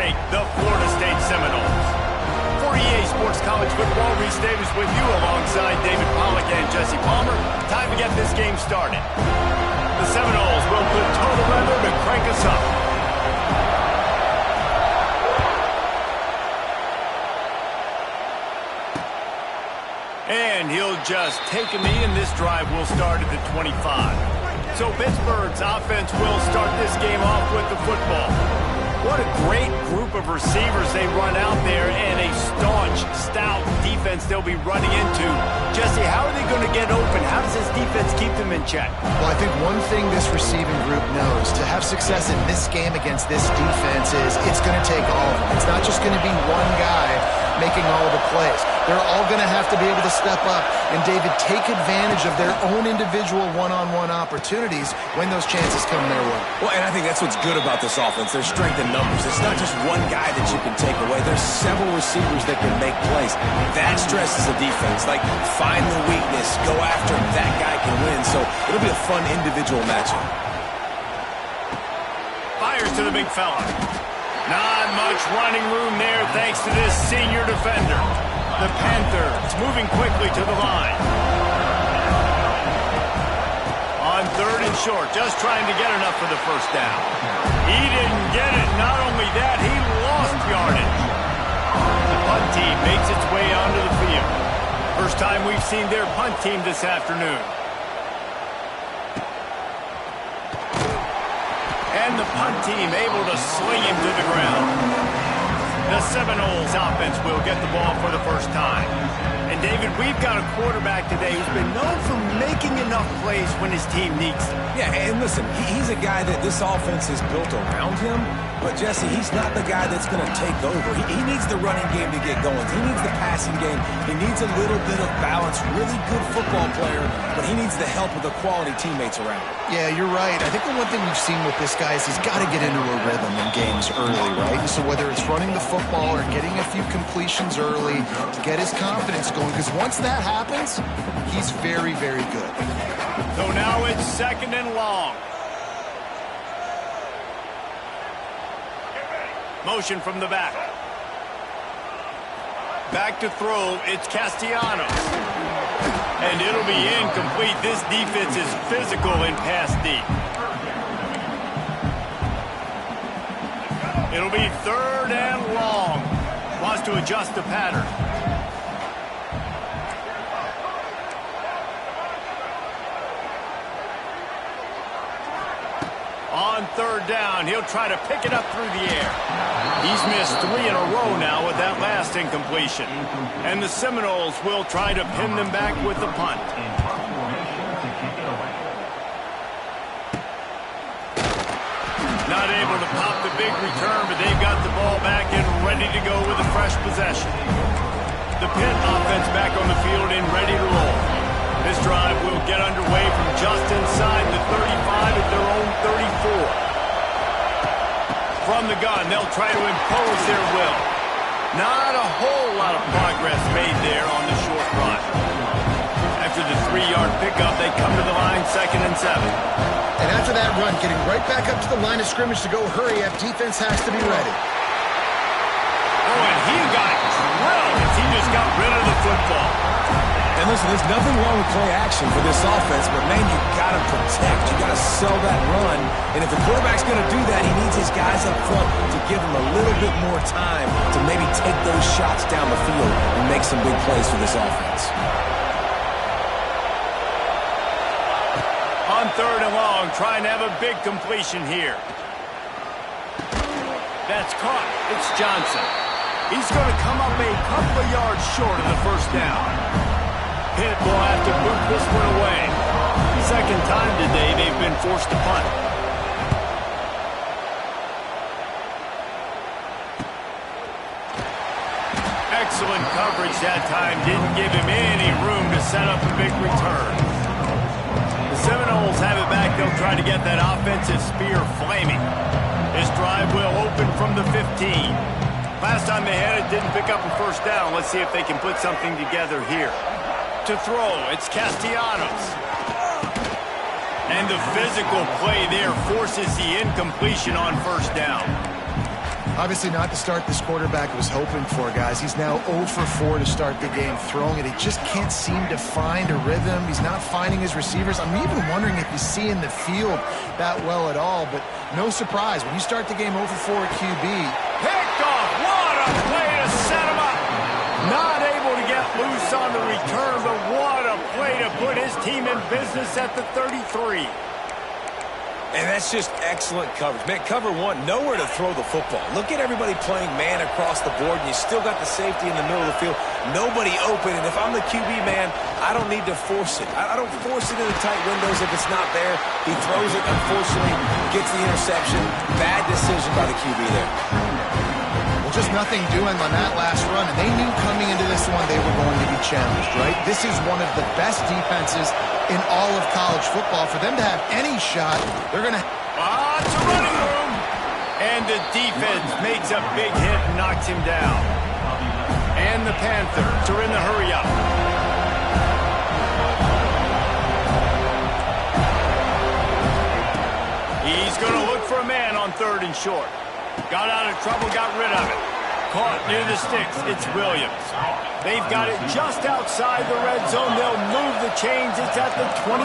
break, the Florida State Seminoles. For EA Sports College Football, Reese Davis with you alongside David Pollack and Jesse Palmer. Time to get this game started. The Seminoles will put total leather to crank us up. And he'll just take a knee, and this drive will start at the 25. So Pittsburgh's offense will start this game off with the football. What a great group of receivers they run out there, and a staunch, stout defense they'll be running into. Jesse, how are they going to get open? How does this defense keep them in check? Well, I think one thing this receiving group knows, to have success in this game against this defense, is it's going to take all of them. It's not just going to be one guy making all of the plays. They're all going to have to be able to step up and, David, take advantage of their own individual one-on-one opportunities when those chances come their way. Well, and I think that's what's good about this offense. There's strength in numbers. It's not just one guy that you can take away. There's several receivers that can make plays. That stresses the defense. Like, find the weakness, go after him. That guy can win. So it'll be a fun individual matchup. Fires to the big fella. Not much running room there thanks to this senior defender. The Panthers moving quickly to the line. On 3rd and short, just trying to get enough for the first down. He didn't get it. Not only that, he lost yardage. The punt team makes its way onto the field. First time we've seen their punt team this afternoon. And the punt team able to sling him to the ground. The Seminoles offense will get the ball for the first time. And, David, we've got a quarterback today who's been known for making enough plays when his team needs them. Yeah, and listen, he's a guy that this offense is built around him. But, Jesse, he's not the guy that's going to take over. He needs the running game to get going. He needs the passing game. He needs a little bit of balance. Really good football player, but he needs the help of the quality teammates around him. Yeah, you're right. I think the one thing we've seen with this guy is he's got to get into a rhythm in games early, right? So whether it's running the football or getting a few completions early to get his confidence going, because once that happens, he's very, very good. So now it's 2nd and long. Motion from the back. Back to throw, it's Castellanos. And it'll be incomplete. This defense is physical and pass deep. It'll be 3rd and long. Wants to adjust the pattern. On 3rd down, he'll try to pick it up through the air. He's missed 3 in a row now with that last incompletion. And the Seminoles will try to pin them back with the punt. Not able to pop the big return, but they've got the ball back and ready to go with a fresh possession. The Pitt offense back on the field and ready to roll. This drive will get underway from just inside the 35 at their own 34. From the gun, they'll try to impose their will. Not a whole lot of progress made there on the short run. After the 3-yard pickup, they come to the line 2nd and 7. And after that run, getting right back up to the line of scrimmage to go hurry up, defense has to be ready. Oh, and he got drilled as he just got rid of the football. And listen, there's nothing wrong with play action for this offense, but, man, you got to protect. You got to sell that run. And if the quarterback's going to do that, he needs his guys up front to give him a little bit more time to maybe take those shots down the field and make some big plays for this offense. On 3rd and long, trying to have a big completion here. That's caught. It's Johnson. He's going to come up a couple of yards short of the first down. Pitt will have to boot this one away. 2nd time today they've been forced to punt. Excellent coverage that time. Didn't give him any room to set up a big return. The Seminoles have it back. They'll try to get that offensive spear flaming. This drive will open from the 15. Last time they had it, didn't pick up a first down. Let's see if they can put something together here. To throw, it's Castellanos. And the physical play there forces the incompletion on 1st down. Obviously not the start this quarterback was hoping for, guys. He's now 0 for 4 to start the game throwing it. He just can't seem to find a rhythm. He's not finding his receivers. I'm even wondering if he's seeing the field that well at all, but no surprise. When you start the game 0 for 4 at QB. Picked off. What a play to set him up. Not able to get loose on the return, but what a play to put his team in business at the 33. And that's just excellent coverage. Man, cover one, nowhere to throw the football. Look at everybody playing man across the board, and you still got the safety in the middle of the field. Nobody open, and if I'm the QB, man, I don't need to force it. I don't force it in the tight windows if it's not there. He throws it, unfortunately, gets the interception. Bad decision by the QB there. Well, just nothing doing on that last run, and they knew coming into this one they were going to be challenged, right? This is one of the best defenses in all of college football. For them to have any shot, they're going to... It's a running room. And the defense makes a big hit and knocks him down. And the Panthers are in the hurry-up. He's going to look for a man on 3rd and short. Got out of trouble, got rid of it. Caught near the sticks. It's Williams. They've got it just outside the red zone. They'll move the chains. It's at the 21.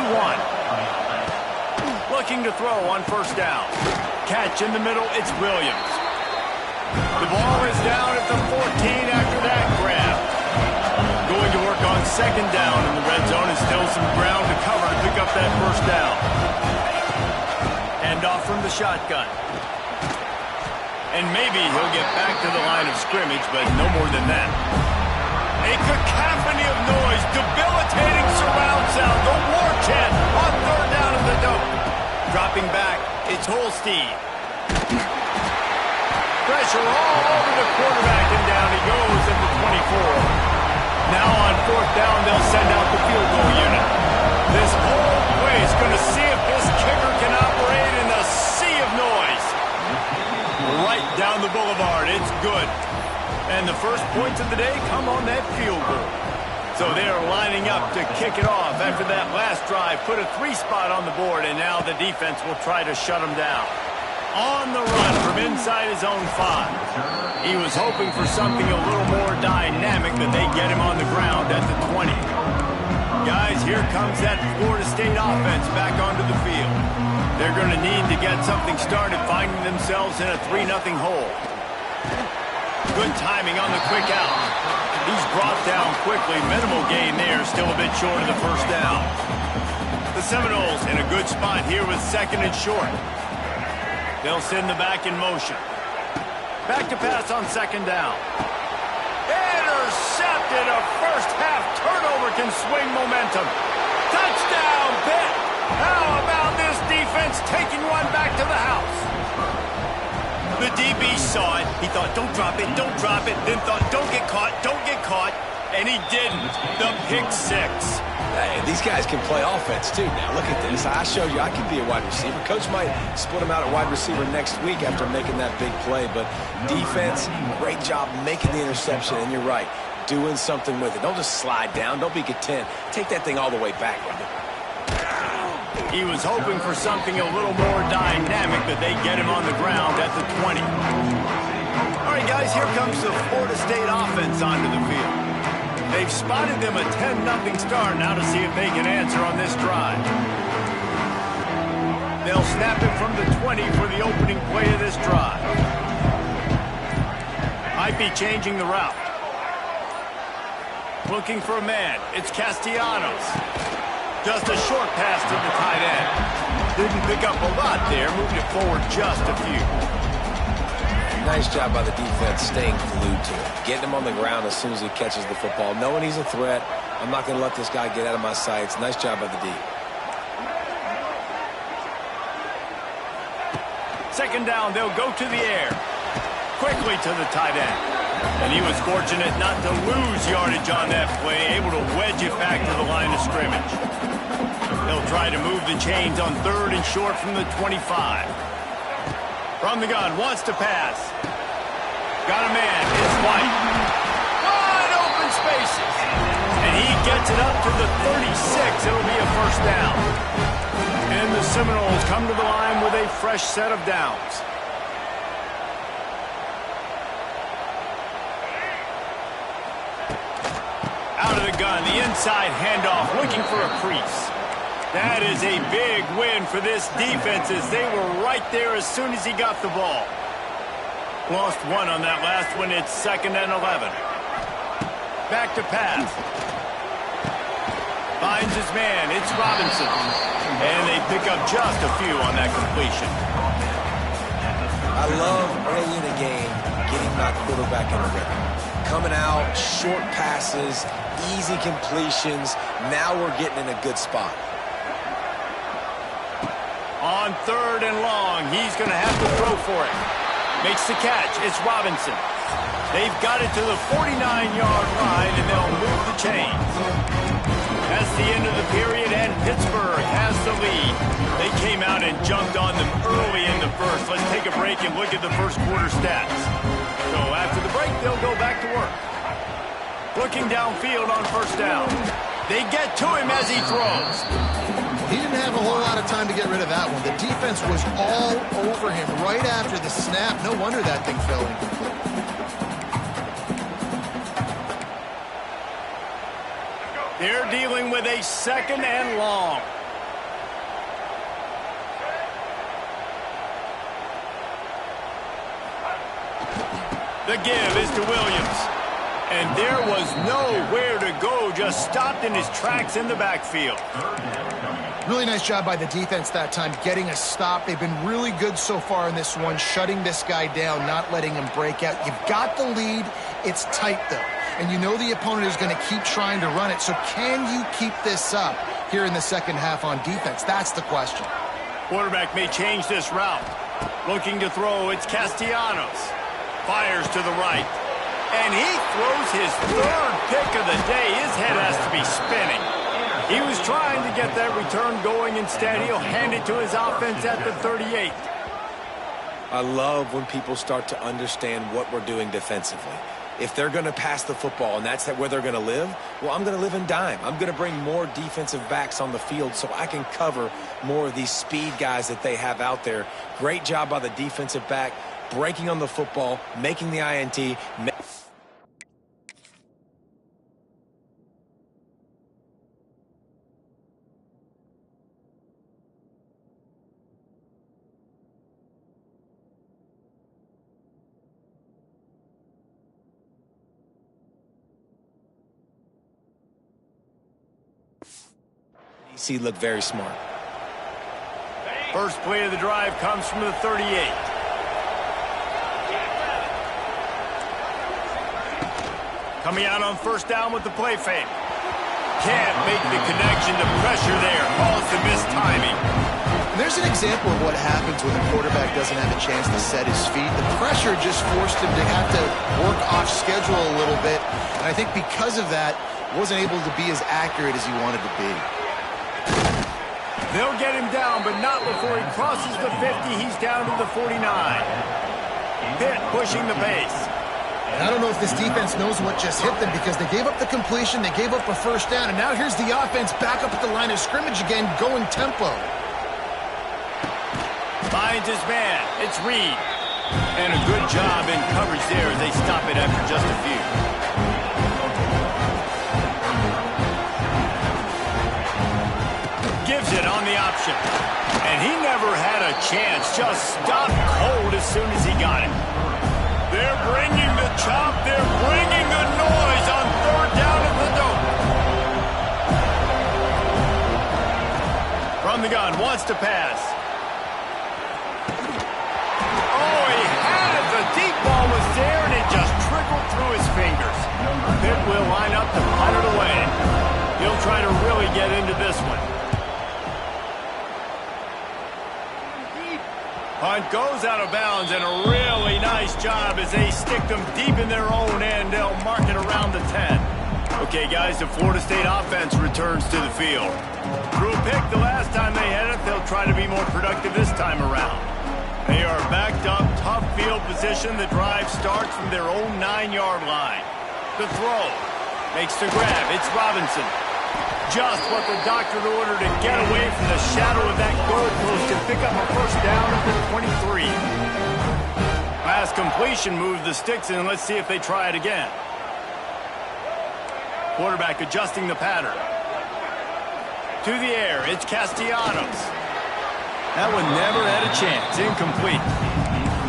Looking to throw on 1st down. Catch in the middle. It's Williams. The ball is down at the 14 after that grab. Going to work on 2nd down in the red zone. And still some ground to cover to pick up that 1st down. Hand off from the shotgun. And maybe he'll get back to the line of scrimmage, but no more than that. A cacophony of noise, debilitating surround sound, the war chant on 3rd down in the dope. Dropping back, it's Holstein. Pressure all over the quarterback, and down he goes at the 24. Now on 4th down, they'll send out the field goal unit. This whole place is going to see if this kicker can operate in the sea of noise. Right down the boulevard. It's good. And the first points of the day come on that field goal. So they're lining up to kick it off after that last drive. Put a 3 spot on the board, and now the defense will try to shut them down. On the run from inside his own 5. He was hoping for something a little more dynamic, but they get him on the ground at the 20. Guys, here comes that Florida State offense back onto the field. They're going to need to get something started, finding themselves in a 3-0 hole. Good timing on the quick out. He's brought down quickly. Minimal gain there, still a bit short of the 1st down. The Seminoles in a good spot here with 2nd and short. They'll send the back in motion. Back to pass on 2nd down. Intercepted. A first-half turnover can swing momentum. Touchdown, Pitt. How about this defense taking one back to the house? The DB saw it. He thought, don't drop it, then thought, don't get caught, and he didn't. The pick 6. Hey, these guys can play offense, too. Now, look at this. I showed you I can be a wide receiver. Coach might split him out at wide receiver next week after making that big play, but defense, great job making the interception, and you're right, doing something with it. Don't just slide down. Don't be content. Take that thing all the way back, brother. He was hoping for something a little more dynamic, but they get him on the ground at the 20. All right, guys, here comes the Florida State offense onto the field. They've spotted them a 10-0 start. Now to see if they can answer on this drive. They'll snap it from the 20 for the opening play of this drive. Might be changing the route. Looking for a man. It's Castellanos. Just a short pass to the tight end. Didn't pick up a lot there. Moved it forward just a few. Nice job by the defense staying glued to it. Getting him on the ground as soon as he catches the football. Knowing he's a threat. I'm not going to let this guy get out of my sights. Nice job by the D. 2nd down, they'll go to the air. Quickly to the tight end. And he was fortunate not to lose yardage on that play. Able to wedge it back to the line of scrimmage. They'll try to move the chains on 3rd and short from the 25. From the gun, wants to pass. Got a man, it's White. Wide open spaces. And he gets it up to the 36. It'll be a 1st down. And the Seminoles come to the line with a fresh set of downs. Out of the gun, the inside handoff, looking for a crease. That is a big win for this defense as they were right there as soon as he got the ball. Lost one on that last one. It's 2nd and 11. Back to pass. Finds his man. It's Robinson. And they pick up just a few on that completion. I love early in the game getting my quarterback in the rhythm. Coming out, short passes, easy completions. Now we're getting in a good spot. On 3rd and long, he's going to have to throw for it. Makes the catch. It's Robinson. They've got it to the 49-yard line, and they'll move the chains. That's the end of the period, and Pittsburgh has the lead. They came out and jumped on them early in the first. Let's take a break and look at the first quarter stats. So after the break, they'll go back to work. Looking downfield on 1st down. They get to him as he throws. He didn't have a whole lot of time to get rid of that one. The defense was all over him right after the snap. No wonder that thing fell incomplete. They're dealing with a 2nd and long. The give is to Williams. And there was nowhere to go, just stopped in his tracks in the backfield. Really nice job by the defense that time, getting a stop. They've been really good so far in this one, shutting this guy down, not letting him break out. You've got the lead. It's tight, though. And you know the opponent is going to keep trying to run it. So can you keep this up here in the second half on defense? That's the question. Quarterback may change this route. Looking to throw, it's Castellanos. Fires to the right. And he throws his 3rd pick of the day. His head has to be spinning. He was trying to get that return going. Instead, he'll hand it to his offense at the 38. I love when people start to understand what we're doing defensively. If they're going to pass the football and that's where they're going to live, well, I'm going to live in dime. I'm going to bring more defensive backs on the field so I can cover more of these speed guys that they have out there. Great job by the defensive back, breaking on the football, making the INT. He looked very smart. First play of the drive comes from the 38. Coming out on 1st down with the play fake. Can't make the connection. The pressure there caused the mistiming. There's an example of what happens when the quarterback doesn't have a chance to set his feet. The pressure just forced him to have to work off schedule a little bit. And I think because of that, wasn't able to be as accurate as he wanted to be. They'll get him down, but not before he crosses the 50. He's down to the 49. Pitt pushing the pace. And I don't know if this defense knows what just hit them because they gave up the completion, they gave up a 1st down, and now here's the offense back up at the line of scrimmage again, going tempo. Finds his man. It's Reed. And a good job in coverage there as they stop it after just a few. Gives it on the option. And he never had a chance. Just stopped cold as soon as he got it. They're bringing the chop. They're bringing the noise on 3rd down at the dope. From the gun, wants to pass. Oh, he had it. The deep ball was there, and it just trickled through his fingers. Pitt will line up to punt it away. He'll try to really get into this one. Punt goes out of bounds, and a really nice job as they stick them deep in their own end. They'll mark it around the 10. Okay, guys, the Florida State offense returns to the field. Threw a pick the last time they had it. They'll try to be more productive this time around. They are backed up, tough field position. The drive starts from their own 9-yard line. The throw makes the grab. It's Robinson. Just what the doctor ordered to get away from the shadow of that goalpost and pick up a 1st down at the 23. Pass completion moves the sticks in. Let's see if they try it again. Quarterback adjusting the pattern. To the air, it's Castellanos. That one never had a chance. Incomplete.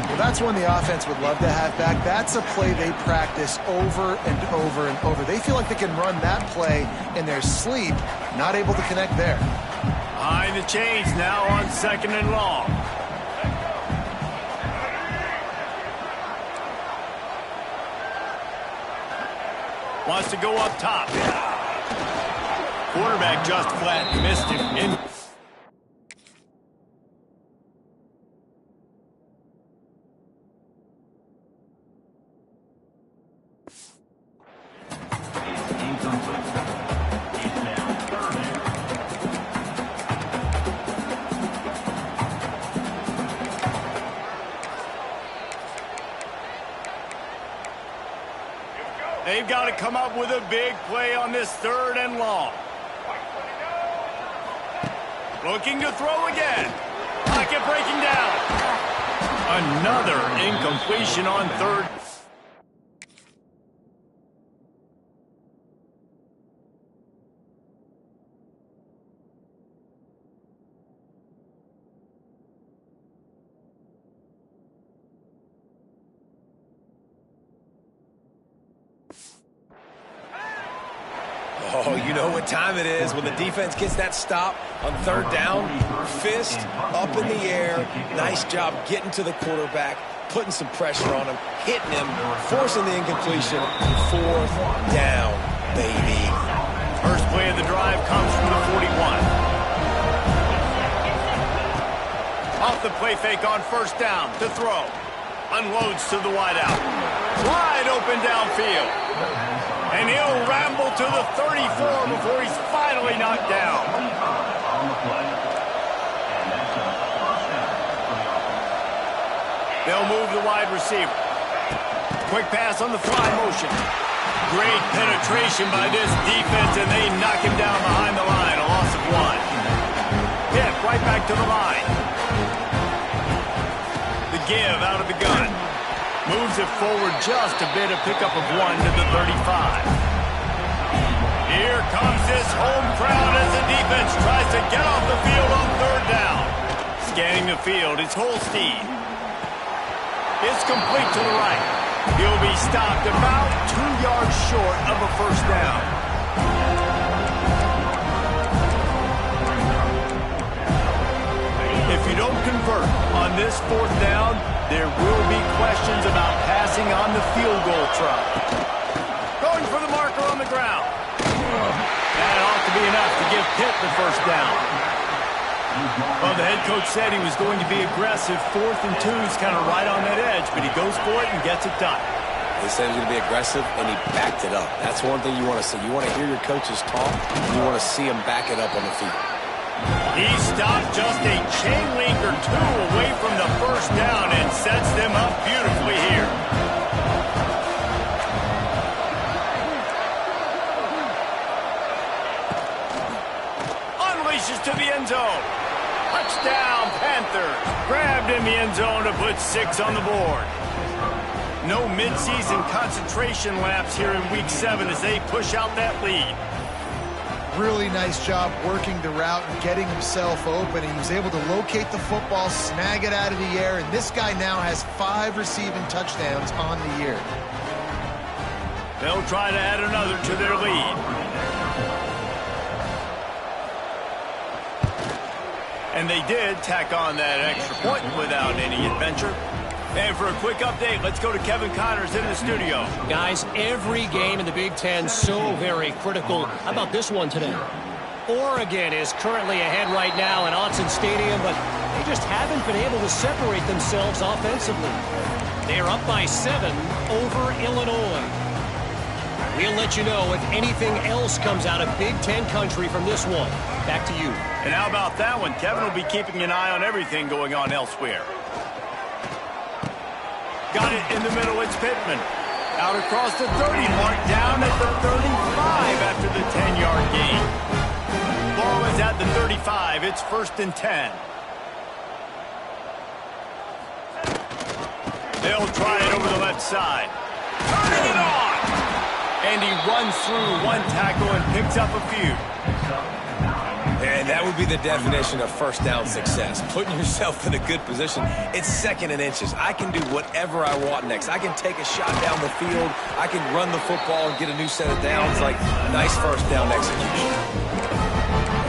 Well, that's one the offense would love to have back. That's a play they practice over and over and over. They feel like they can run that play in their sleep, not able to connect there. Behind the chains now on 2nd and long. Wants to go up top. Quarterback just flat missed him. They've got to come up with a big play on this 3rd and long. Looking to throw again. Pocket breaking down. Another incompletion on 3rd. Oh, you know what time it is when the defense gets that stop on 3rd down. Fist up in the air. Nice job getting to the quarterback, putting some pressure on him, hitting him, forcing the incompletion. 4th down, baby. First play of the drive comes from the 41. Off the play fake on 1st down to throw. Unloads to the wideout. Wide open downfield. And he'll ramble to the 34 before he's finally knocked down. They'll move the wide receiver. Quick pass on the fly motion. Great penetration by this defense, and they knock him down behind the line. A loss of 1. Pitt right back to the line. The give out of the gun. Moves it forward just a bit, a pickup of 1 to the 35. Here comes this home crowd as the defense tries to get off the field on 3rd down. Scanning the field, it's Holstein. It's complete to the right. He'll be stopped about 2 yards short of a 1st down. If you don't convert on this 4th down, there will be questions about passing on the field goal try. Going for the marker on the ground. That ought to be enough to give Pitt the 1st down. Well, the head coach said he was going to be aggressive. 4th and 2 is kind of right on that edge, but he goes for it and gets it done. He said he was going to be aggressive, and he backed it up. That's one thing you want to see. You want to hear your coaches talk, and you want to see him back it up on the field. He stopped just a chain link or 2 away from the 1st down and sets them up beautifully here. Unleashes to the end zone. Touchdown, Panthers. Grabbed in the end zone to put 6 on the board. No midseason concentration laps here in Week 7 as they push out that lead. Really nice job working the route and getting himself open. He was able to locate the football, snag it out of the air, and this guy now has 5 receiving touchdowns on the year. They'll try to add another to their lead. And they did tack on that extra point without any adventure. And for a quick update, let's go to Kevin Connors in the studio. Guys, every game in the Big Ten so very critical. How about this one today? Oregon is currently ahead right now in Autzen Stadium, but they just haven't been able to separate themselves offensively. They are up by 7 over Illinois. We'll let you know if anything else comes out of Big Ten country from this one. Back to you. And how about that one? Kevin will be keeping an eye on everything going on elsewhere. Got it in the middle, it's Pittman. Out across the 30 mark, down at the 35 after the 10-yard gain. Ball is at the 35, it's 1st and 10. They'll try it over the left side. Turning it on! And he runs through one tackle and picks up a few. And that would be the definition of first down success. Putting yourself in a good position. It's second and inches. I can do whatever I want next. I can take a shot down the field. I can run the football and get a new set of downs. Like, nice first down execution.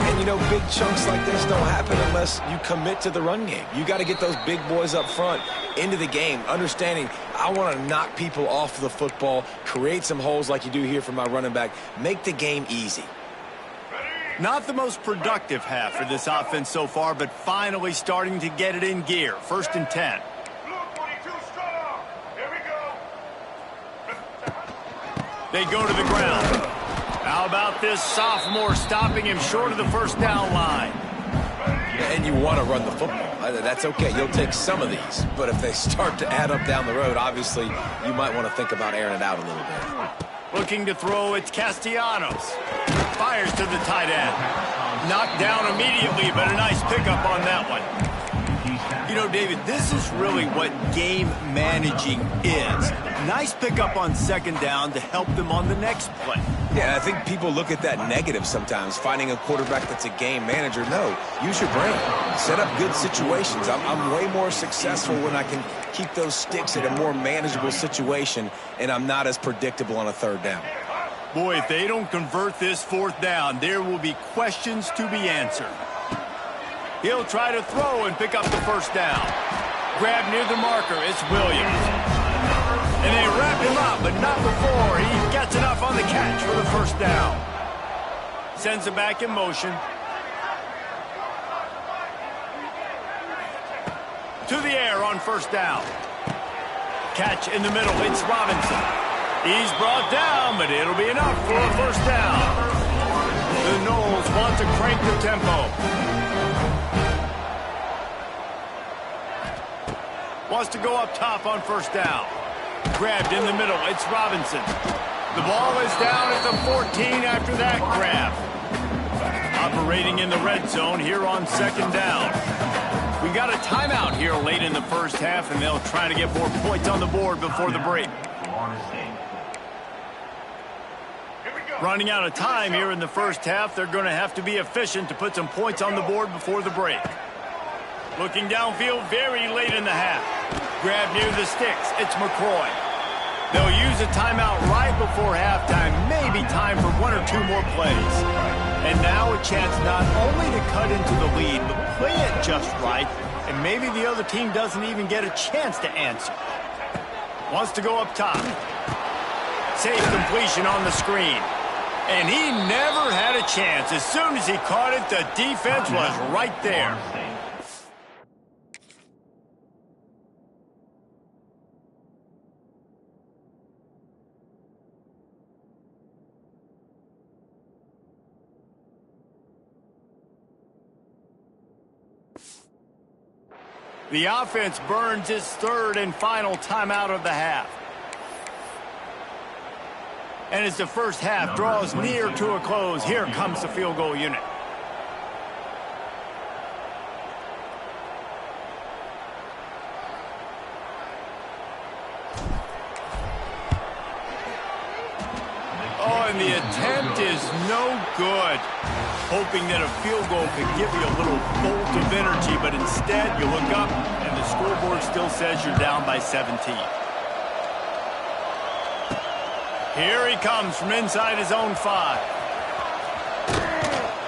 And, you know, big chunks like this don't happen unless you commit to the run game. You got to get those big boys up front into the game, understanding I want to knock people off the football, create some holes like you do here for my running back, make the game easy. Not the most productive half for this offense so far, but finally starting to get it in gear. 1st and 10. They go to the ground. How about this sophomore stopping him short of the first down line? And you want to run the football. That's okay. You'll take some of these. But if they start to add up down the road, obviously you might want to think about airing it out a little bit. Looking to throw, it's Castellanos. Fires to the tight end. Knocked down immediately, but a nice pickup on that one. You know, David, this is really what game managing is. Nice pickup on 2nd down to help them on the next play. Yeah, I think people look at that negative sometimes, finding a quarterback that's a game manager. No, use your brain. Set up good situations. I'm way more successful when I can keep those sticks in a more manageable situation, and I'm not as predictable on a 3rd down. Boy, if they don't convert this 4th down, there will be questions to be answered. He'll try to throw and pick up the 1st down. Grab near the marker, it's Williams. And they wrap him up, but not before he gets enough on the catch for the 1st down. Sends it back in motion. To the air on 1st down. Catch in the middle, it's Robinson. He's brought down, but it'll be enough for a 1st down. The Noles want to crank the tempo. Wants to go up top on 1st down. Grabbed in the middle, it's Robinson. The ball is down at the 14 after that grab. Operating in the red zone here on 2nd down. We got a timeout here late in the 1st half, and they'll try to get more points on the board before the break. Running out of time here in the 1st half, they're going to have to be efficient to put some points on the board before the break. Looking downfield very late in the half. Grab near the sticks, it's McCroy. They'll use a timeout right before halftime, maybe time for 1 or 2 more plays. And now a chance not only to cut into the lead, but play it just right, and maybe the other team doesn't even get a chance to answer. Wants to go up top. Safe completion on the screen. And he never had a chance. As soon as he caught it, the defense was right there. The offense burns its 3rd and final timeout of the half. And as the 1st half draws near to a close, here comes the field goal unit. Oh, and the attempt is no good. Hoping that a field goal could give you a little bolt of energy, but instead you look up and the scoreboard still says you're down by 17. Here he comes from inside his own 5.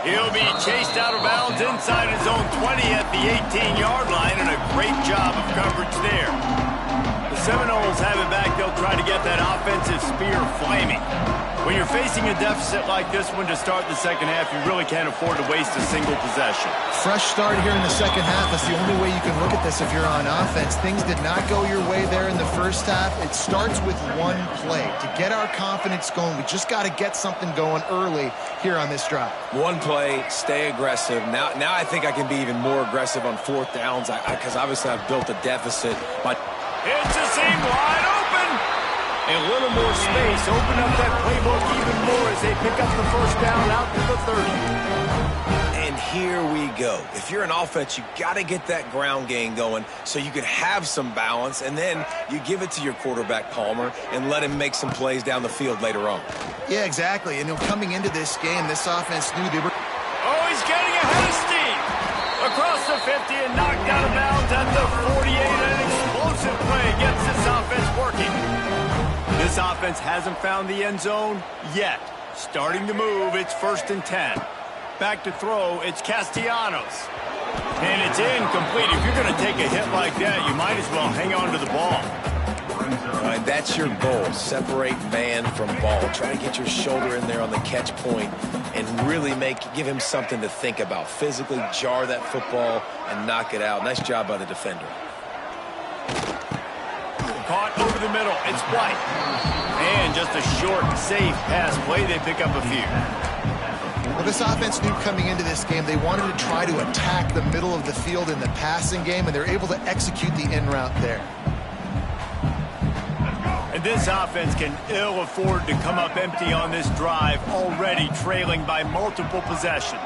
He'll be chased out of bounds inside his own 20 at the 18-yard line, and a great job of coverage there. The Seminoles have it back. They'll try to get that offensive spear flaming. When you're facing a deficit like this one to start the 2nd half, you really can't afford to waste a single possession. Fresh start here in the 2nd half. That's the only way you can look at this if you're on offense. Things did not go your way there in the 1st half. It starts with one play. To get our confidence going, we just got to get something going early here on this drive. One play, stay aggressive. Now I think I can be even more aggressive on 4th downs because obviously I've built a deficit. But it's a seam wide open. A little more space. Open up that playbook even more as they pick up the 1st down out to the 30. And And here we go. If you're an offense, you got to get that ground game going so you can have some balance, and then you give it to your quarterback, Palmer, and let him make some plays down the field later on. Yeah, exactly. And coming into this game, this offense knew they were... Oh, he's getting ahead of steam. Across the 50 and knocked out of bounds at the 48. An explosive play gets this offense working. This offense hasn't found the end zone yet. Starting to move, it's 1st and 10. Back to throw, it's Castellanos. And it's incomplete. If you're going to take a hit like that, you might as well hang on to the ball. All right, that's your goal. Separate man from ball. Try to get your shoulder in there on the catch point and really give him something to think about. Physically jar that football and knock it out. Nice job by the defender. Caught over the middle. It's White. And just a short, safe pass play. They pick up a few. Well, this offense knew coming into this game they wanted to try to attack the middle of the field in the passing game, and they're able to execute the in route there. And this offense can ill afford to come up empty on this drive, already trailing by multiple possessions.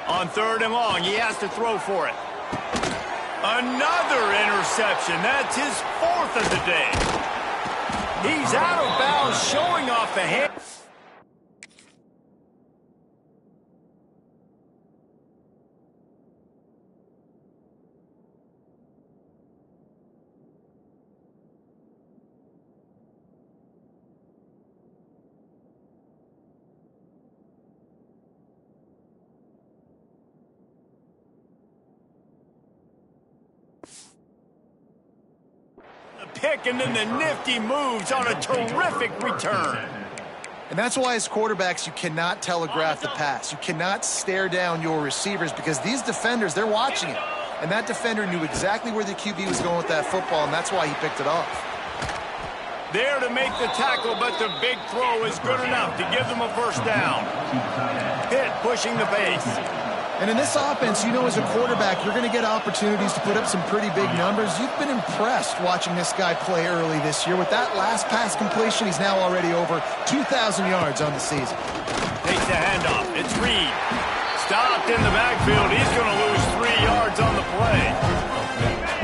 On 3rd and long, he has to throw for it. Another interception. That's his 4th of the day. He's out of bounds, showing off the hand. Pick, and then the nifty moves on a terrific return. And that's why as quarterbacks you cannot telegraph the pass. You cannot stare down your receivers because these defenders, they're watching it. And that defender knew exactly where the QB was going with that football, and that's why he picked it off. There to make the tackle, but the big throw is good enough to give them a 1st down. Pitt pushing the pace. And in this offense, as a quarterback, you're going to get opportunities to put up some pretty big numbers. You've been impressed watching this guy play early this year. With that last pass completion, he's now already over 2,000 yards on the season. Takes the handoff. It's Reed. Stopped in the backfield. He's going to lose 3 yards on the play.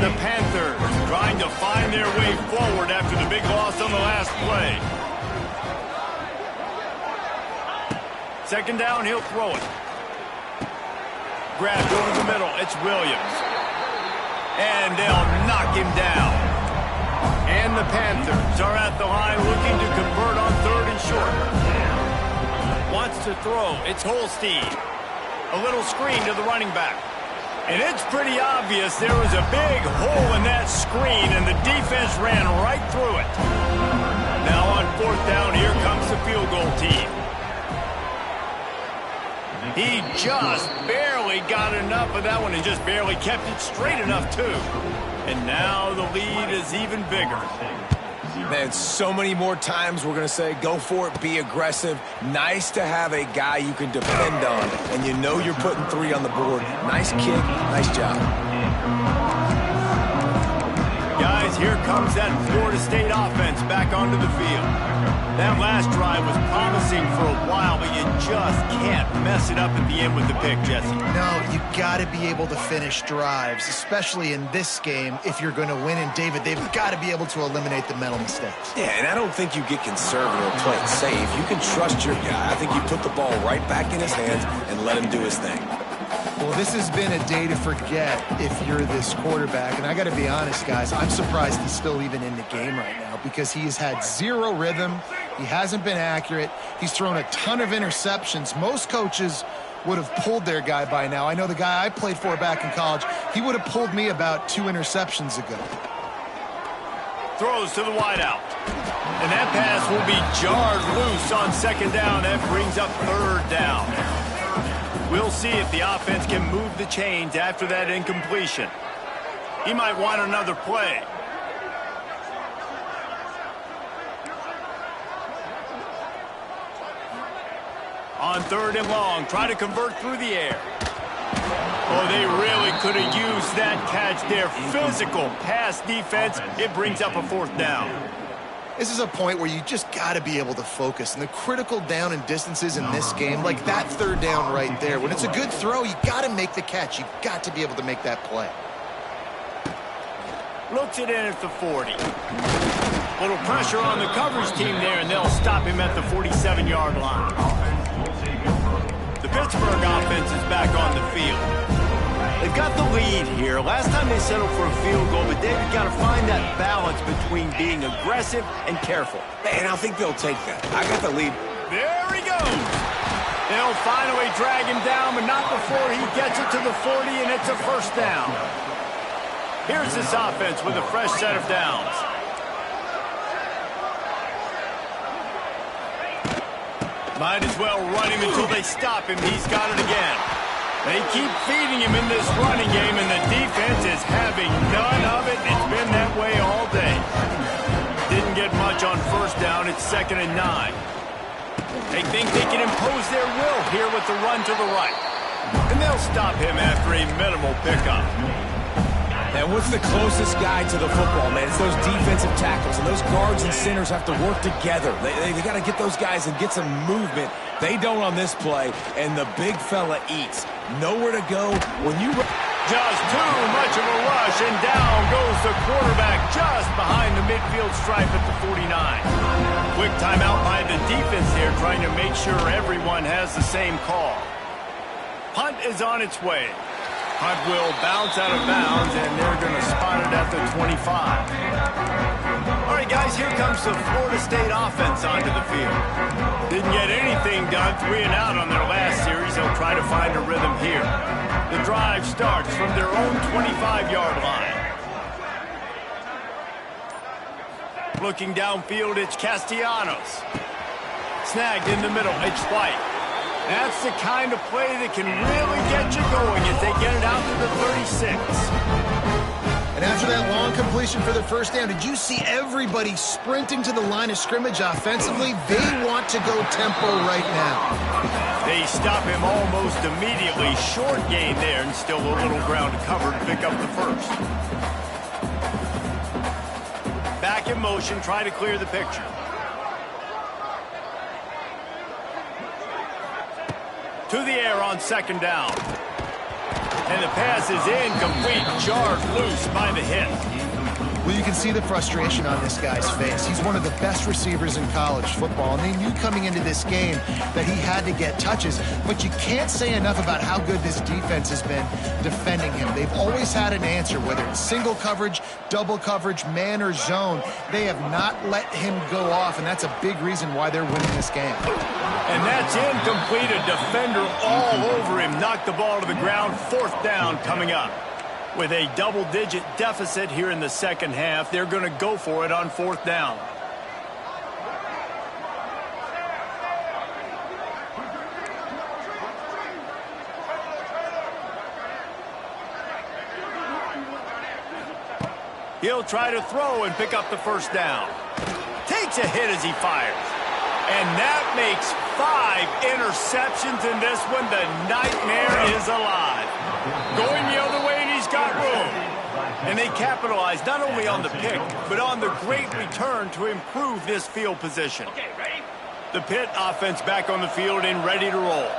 The Panthers trying to find their way forward after the big loss on the last play. 2nd down, he'll throw it. Grabbed over the middle. It's Williams. And they'll knock him down. And the Panthers are at the line looking to convert on 3rd and short. Wants to throw. It's Holstein. A little screen to the running back. And it's pretty obvious there was a big hole in that screen, and the defense ran right through it. Now on 4th down, here comes the field goal team. He just barely got enough of that one and just barely kept it straight enough, too. And now the lead is even bigger. Man, so many more times we're going to say, go for it, be aggressive. Nice to have a guy you can depend on, and you're putting 3 on the board. Nice kick, nice job. Guys, here comes that Florida State offense back onto the field. That last drive was promising for a while, but you just can't mess it up at the end with the pick, Jesse. No, you got to be able to finish drives, especially in this game if you're going to win. And, David, they've got to be able to eliminate the mental mistakes. Yeah, and I don't think you get conservative or play it safe. You can trust your guy. I think you put the ball right back in his hands and let him do his thing. Well, this has been a day to forget if you're this quarterback. And I got to be honest, guys, I'm surprised he's still even in the game right now because he has had 0 rhythm. He hasn't been accurate. He's thrown a ton of interceptions. Most coaches would have pulled their guy by now. I know the guy I played for back in college, he would have pulled me about 2 interceptions ago. Throws to the wideout. And that pass will be jarred loose on 2nd down. That brings up 3rd down. We'll see if the offense can move the chains after that incompletion. He might want another play. On 3rd and long, try to convert through the air. Oh, they really could have used that catch there. Physical pass defense. It brings up a 4th down. This is a point where you just got to be able to focus. And the critical down and distances in this game, like that third down right there, when it's a good throw, you got to make the catch. You've got to be able to make that play. Looks it in at the 40. Little pressure on the coverage team there, and they'll stop him at the 47-yard line. The Pittsburgh offense is back on the field. They've got the lead here. Last time they settled for a field goal, but David got to find that balance between being aggressive and careful. And I think they'll take that. I got the lead. There he goes. They'll finally drag him down, but not before he gets it to the 40, and it's a first down. Here's this offense with a fresh set of downs. Might as well run him until they stop him. He's got it again. They keep feeding him in this running game, and the defense is having none of it. It's been that way all day. Didn't get much on first down. It's 2nd and 9. They think they can impose their will here with the run to the right. And they'll stop him after a minimal pickup. And what's the closest guy to the football, man? It's those defensive tackles, and those guards and centers have to work together. They got to get those guys and get some movement. They don't on this play, and the big fella eats. Nowhere to go when you... Just too much of a rush, and down goes the quarterback just behind the midfield stripe at the 49. Quick timeout by the defense here, trying to make sure everyone has the same call. Punt is on its way. Punt will bounce out of bounds, and they're going to spot it at the 25. All right, guys, here comes the Florida State offense onto the field. Didn't get anything done, 3 and out on their last series. They'll try to find a rhythm here. The drive starts from their own 25-yard line. Looking downfield, it's Castellanos. Snagged in the middle, it's White. That's the kind of play that can really get you going as they get it out to the 36. And after that long completion for the first down, did you see everybody sprinting to the line of scrimmage offensively? They want to go tempo right now. They stop him almost immediately. Short gain there, and still a little ground to cover to pick up the first. Back in motion, try to clear the picture. To the air on 2nd down. And the pass is incomplete, jarred loose by the hit. Well, you can see the frustration on this guy's face. He's one of the best receivers in college football, and they knew coming into this game that he had to get touches, but you can't say enough about how good this defense has been defending him. They've always had an answer, whether it's single coverage, double coverage, man or zone. They have not let him go off, and that's a big reason why they're winning this game. And that's incomplete. A defender all over him. Knocked the ball to the ground. 4th down coming up. With a double-digit deficit here in the second half, they're going to go for it on 4th down. He'll try to throw and pick up the first down. Takes a hit as he fires. And that makes 5 interceptions in this one. The nightmare is alive. Going the other way, and he's got room. And they capitalize not only on the pick, but on the great return to improve this field position. The Pitt offense back on the field and ready to roll.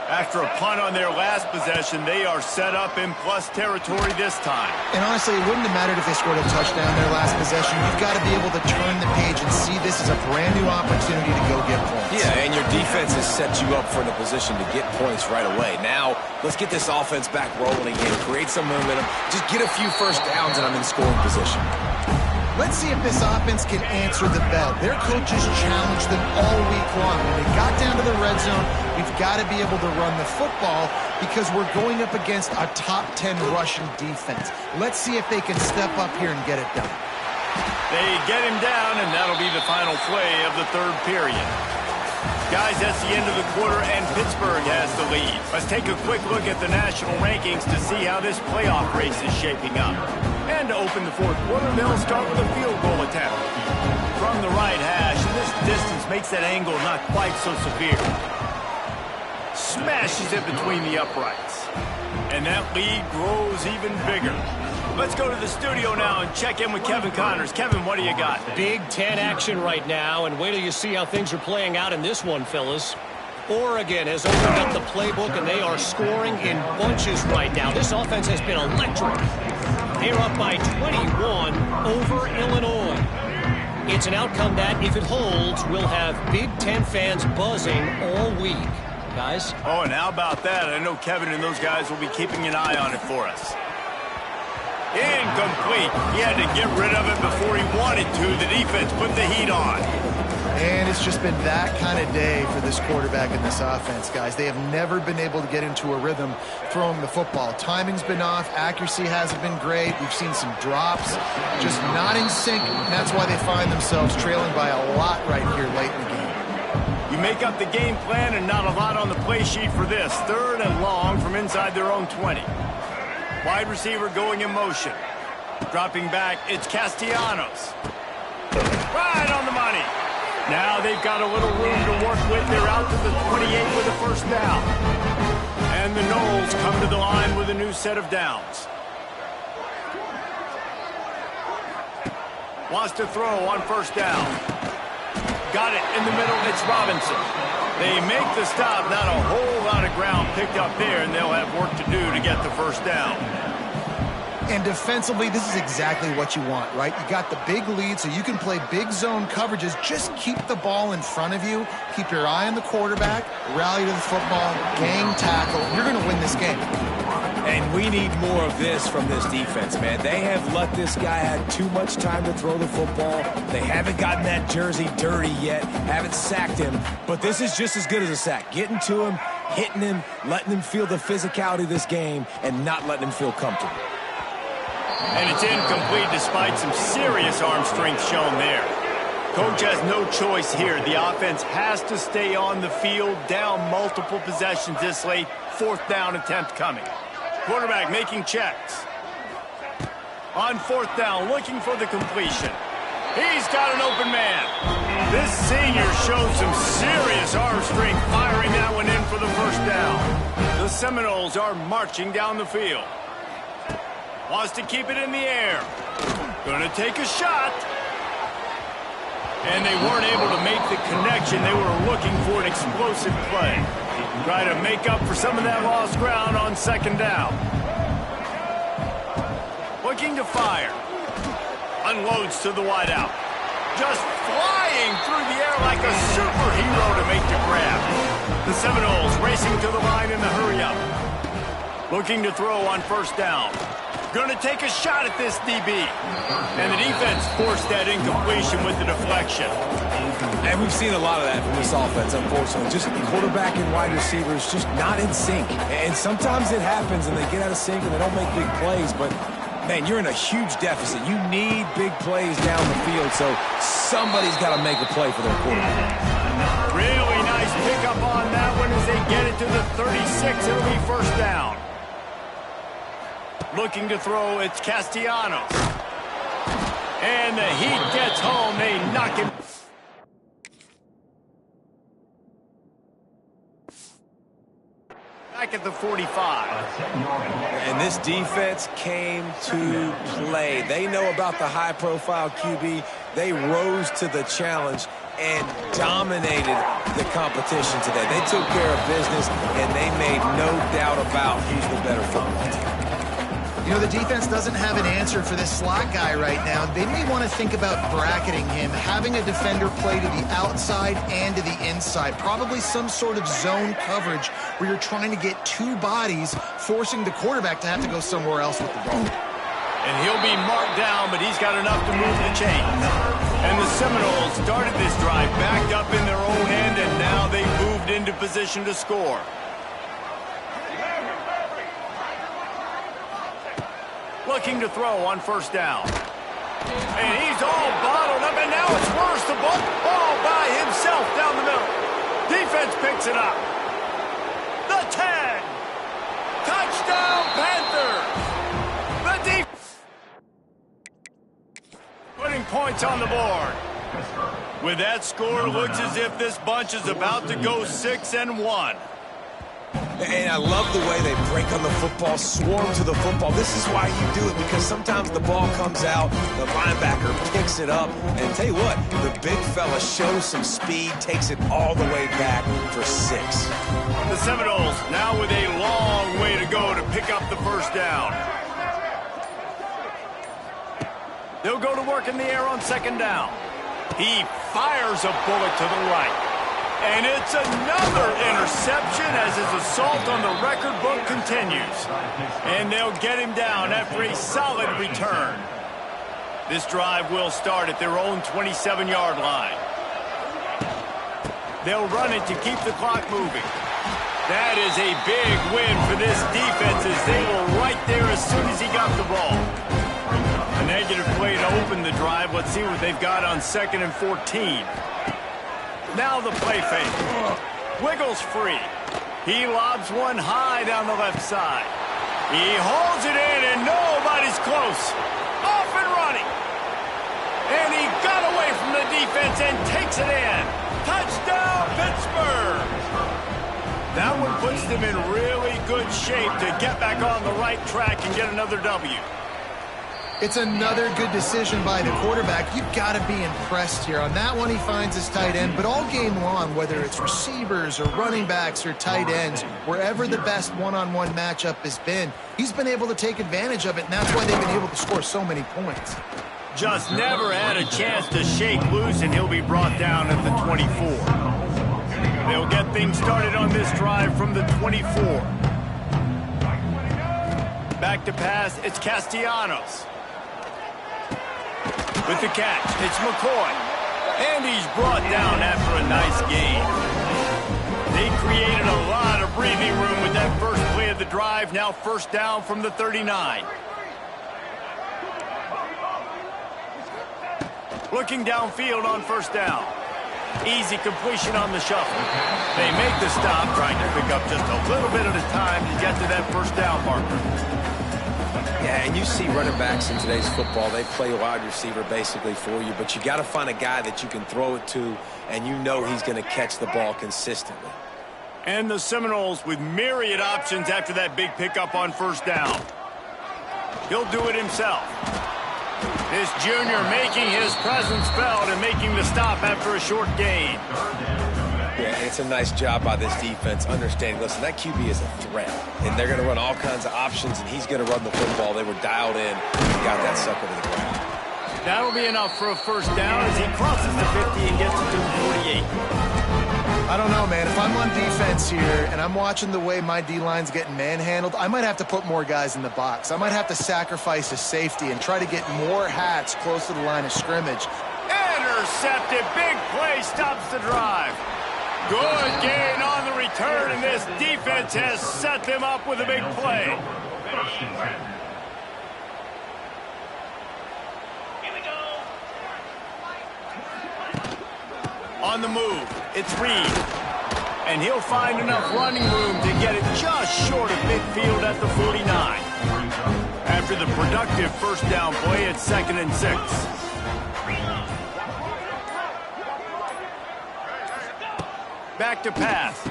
After a punt on their last possession, they are set up in plus territory this time. And honestly, it wouldn't have mattered if they scored a touchdown their last possession. You've got to be able to turn the page and see this as a brand new opportunity to go get points. Yeah, and your defense has set you up for the position to get points right away. Now, let's get this offense back rolling again. Create some momentum. Just get a few first downs, and I'm in scoring position. Let's see if this offense can answer the bell. Their coaches challenged them all week long. When they got down to the red zone, we've got to be able to run the football because we're going up against a top 10 rushing defense. Let's see if they can step up here and get it done. They get him down, and that'll be the final play of the 3rd period. Guys, that's the end of the quarter, and Pittsburgh has the lead. Let's take a quick look at the national rankings to see how this playoff race is shaping up. And to open the 4th quarter, they'll start with a field goal attempt. From the right hash, and this distance makes that angle not quite so severe. Smashes it between the uprights. And that lead grows even bigger. Let's go to the studio now and check in with Kevin Connors. Kevin, what do you got? Big Ten action right now, and wait till you see how things are playing out in this one, fellas. Oregon has opened up the playbook, and they are scoring in bunches right now. This offense has been electric. They're up by 21 over Illinois. It's an outcome that, if it holds, will have Big Ten fans buzzing all week. Guys? Oh, and how about that? I know Kevin and those guys will be keeping an eye on it for us. Incomplete. He had to get rid of it before he wanted to. The defense put the heat on. And it's just been that kind of day for this quarterback and this offense, guys. They have never been able to get into a rhythm throwing the football. Timing's been off. Accuracy hasn't been great. We've seen some drops, just not in sync. And that's why they find themselves trailing by a lot right here late in the game. You make up the game plan and not a lot on the play sheet for this. 3rd and long from inside their own 20. Wide receiver going in motion. Dropping back, it's Castellanos. Right on the money. Now they've got a little room to work with. They're out to the 28 with a first down. And the Noles come to the line with a new set of downs. Wants to throw on first down. Got it in the middle. It's Robinson. They make the stop. Not a whole lot of ground picked up there, and they'll have work to do to get the first down. And defensively, this is exactly what you want, right? You got the big lead, so you can play big zone coverages. Just keep the ball in front of you. Keep your eye on the quarterback. Rally to the football. Gang tackle. You're going to win this game. And we need more of this from this defense, man. They have let this guy have too much time to throw the football. They haven't gotten that jersey dirty yet, haven't sacked him. But this is just as good as a sack. Getting to him, hitting him, letting him feel the physicality of this game, and not letting him feel comfortable. And it's incomplete despite some serious arm strength shown there. Coach has no choice here. The offense has to stay on the field, down multiple possessions this late. 4th down attempt coming. Quarterback making checks. On 4th down, looking for the completion. He's got an open man. This senior shows some serious arm strength, firing that one in for the first down. The Seminoles are marching down the field. Wants to keep it in the air. Gonna take a shot. And they weren't able to make the connection. They were looking for an explosive play. Try to make up for some of that lost ground on 2nd down. Looking to fire. Unloads to the wideout. Just flying through the air like a superhero to make the grab. The Seminoles racing to the line in the hurry-up. Looking to throw on first down. Going to take a shot at this DB. And the defense forced that incompletion with the deflection. And we've seen a lot of that from this offense, unfortunately. Just quarterback and wide receivers just not in sync. And sometimes it happens and they get out of sync and they don't make big plays. But, man, you're in a huge deficit. You need big plays down the field, so somebody's got to make a play for their quarterback. Really nice pickup on that one as they get it to the 36. It'll be first down. Looking to throw, it's Castellanos. And the heat gets home. They knock him. Back at the 45. And this defense came to play. They know about the high-profile QB. They rose to the challenge and dominated the competition today. They took care of business, and they made no doubt about who's the better football team. You know, the defense doesn't have an answer for this slot guy right now. They may want to think about bracketing him, having a defender play to the outside and to the inside. Probably some sort of zone coverage where you're trying to get 2 bodies, forcing the quarterback to have to go somewhere else with the ball. And he'll be marked down, but he's got enough to move the chains. And the Seminoles started this drive backed up in their own end, and now they've moved into position to score. Looking to throw on first down. And he's all bottled up, and now it's worse. The ball all by himself down the middle. Defense picks it up. The 10. Touchdown, Panthers. The defense putting points on the board. With that score, looks as if this bunch is about to go 6-1. And I love the way they break on the football, swarm to the football. This is why you do it, because sometimes the ball comes out, the linebacker picks it up, and tell you what, the big fella shows some speed, takes it all the way back for 6. The Seminoles now with a long way to go to pick up the first down. They'll go to work in the air on second down. He fires a bullet to the right. And it's another interception as his assault on the record book continues. And they'll get him down after a solid return. This drive will start at their own 27-yard line. They'll run it to keep the clock moving. That is a big win for this defense as they were right there as soon as he got the ball. A negative play to open the drive. Let's see what they've got on 2nd and 14. Now the play fake. Wiggles free. He lobs one high down the left side. He holds it in, and nobody's close. Off and running. And he got away from the defense and takes it in. Touchdown, Pittsburgh. That one puts them in really good shape to get back on the right track and get another W. It's another good decision by the quarterback. You've got to be impressed here. On that one, he finds his tight end. But all game long, whether it's receivers or running backs or tight ends, wherever the best one-on-one matchup has been, he's been able to take advantage of it, and that's why they've been able to score so many points. Just never had a chance to shake loose, and he'll be brought down at the 24. They'll get things started on this drive from the 24. Back to pass, it's Castellanos. With the catch, it's McCoy. And he's brought down after a nice gain. They created a lot of breathing room with that first play of the drive. Now first down from the 39. Looking downfield on first down. Easy completion on the shuffle. They make the stop, trying to pick up just a little bit at a time to get to that first down marker. Yeah, and you see running backs in today's football, they play wide receiver basically for you, but you got to find a guy that you can throw it to, and you know he's going to catch the ball consistently. And the Seminoles with myriad options after that big pickup on first down. He'll do it himself. This junior making his presence felt and making the stop after a short gain. Yeah, it's a nice job by this defense understanding, listen, that QB is a threat, and they're going to run all kinds of options, and he's going to run the football. They were dialed in and got that sucker to the ground. That'll be enough for a first down as he crosses the 50 and gets it to the 48. I don't know, man. If I'm on defense here and I'm watching the way my D-line's getting manhandled, I might have to put more guys in the box. I might have to sacrifice a safety and try to get more hats close to the line of scrimmage. Intercepted. Big play stops the drive. Good gain on the return, and this defense has set them up with a big play. On the move, it's Reed. And he'll find enough running room to get it just short of midfield at the 49. After the productive first down play, it's 2nd and 6. Back to pass.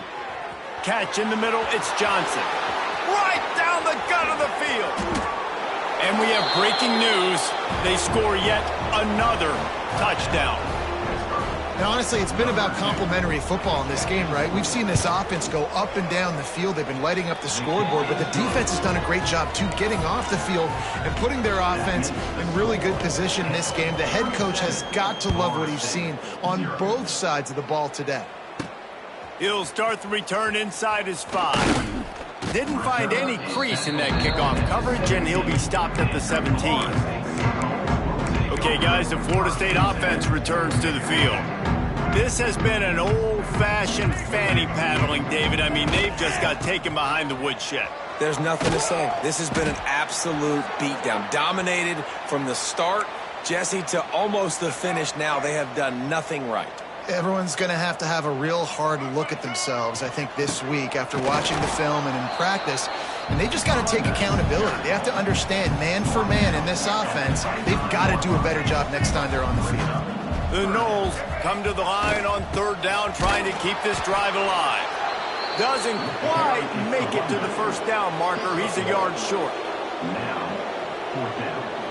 Catch in the middle, it's Johnson. Right down the gut of the field. And we have breaking news. They score yet another touchdown. Now, honestly, it's been about complementary football in this game, right? We've seen this offense go up and down the field. They've been lighting up the scoreboard, but the defense has done a great job, too, getting off the field and putting their offense in really good position in this game. The head coach has got to love what he's seen on both sides of the ball today. He'll start the return inside his 5. Didn't find any crease in that kickoff coverage, and he'll be stopped at the 17. Okay, guys, the Florida State offense returns to the field. This has been an old-fashioned fanny paddling, David. I mean, they've just got taken behind the woodshed. There's nothing to say. This has been an absolute beatdown. Dominated from the start, Jesse, to almost the finish now. They have done nothing right. Everyone's going to have a real hard look at themselves, I think, this week after watching the film and in practice. And they just got to take accountability. They have to understand, man for man in this offense, they've got to do a better job next time they're on the field. The Noles come to the line on third down, trying to keep this drive alive. Doesn't quite make it to the first down marker. He's a yard short. Now, fourth down.